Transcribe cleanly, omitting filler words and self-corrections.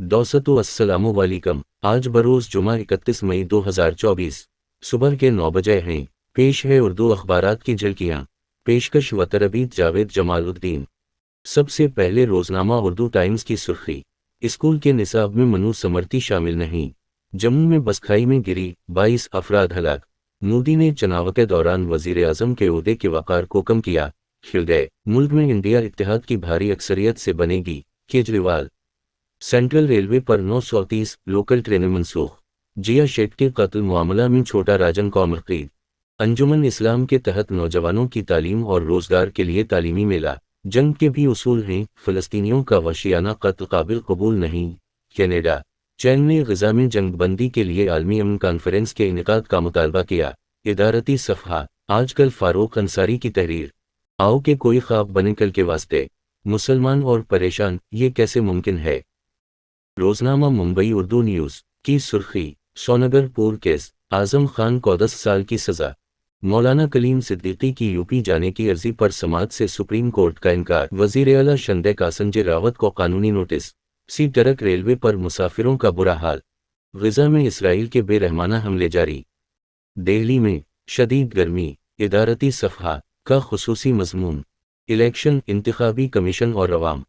दोस्तों अस्सलामु अलैकुम। आज बरोज़ जुमा 31 मई 2024 सुबह के 9 बजे हैं। पेश है उर्दू अखबारात की झलकियाँ। पेशकश व तरबीत जावेद जमालुद्दीन। सबसे पहले रोज़नामा उर्दू टाइम्स की सुर्खी। स्कूल के निसाब में मनु समर्ती शामिल नहीं। जम्मू में बसखाई में गिरी 22 अफराद हलाक। मोदी ने चुनाव के दौरान वजीर आजम के ओहदे के वक़ार को कम किया, खिल गए। मुल्क में इंडिया इत्तेहाद की भारी अक्सरियत से बनेगी, केजरीवाल। सेंट्रल रेलवे पर 930 लोकल ट्रेनें मनसूख। जिया शेख के कत्ल मामला में छोटा राजन को मक़ीद। अंजुमन इस्लाम के तहत नौजवानों की तालीम और रोजगार के लिए तालीमी मेला। जंग के भी उसूल हैं, फ़लस्तीनियों का वशियाना कत्ल काबिल कबूल नहीं। कनाडा। चीन ने गजा में जंगबंदी के लिए आलमी अमन कॉन्फ्रेंस के इनेकाद का मुतालबा किया। इदारती सफ़हा। आजकल फ़ारूक अंसारी की तहरीर। आओ के कोई ख्वाब बने कल के वास्ते। मुसलमान और परेशान, ये कैसे मुमकिन है। रोज़नामा मुंबई उर्दू न्यूज़ की सुर्खी। सोनगर पूर केस, आज़म खान को 10 साल की सज़ा। मौलाना कलीम सिद्दीकी की यूपी जाने की अर्जी पर समाअत से सुप्रीम कोर्ट का इनकार। वज़ीर आला शंदे संजय रावत को कानूनी नोटिस। सी टरक रेलवे पर मुसाफिरों का बुरा हाल। गजा में इसराइल के बेरहमाना हमले जारी। दिल्ली में शदीद गर्मी। इदारती सफ़हा का खुसूसी मज़मून। इलेक्शन, इंतखाबी कमीशन और अवाम।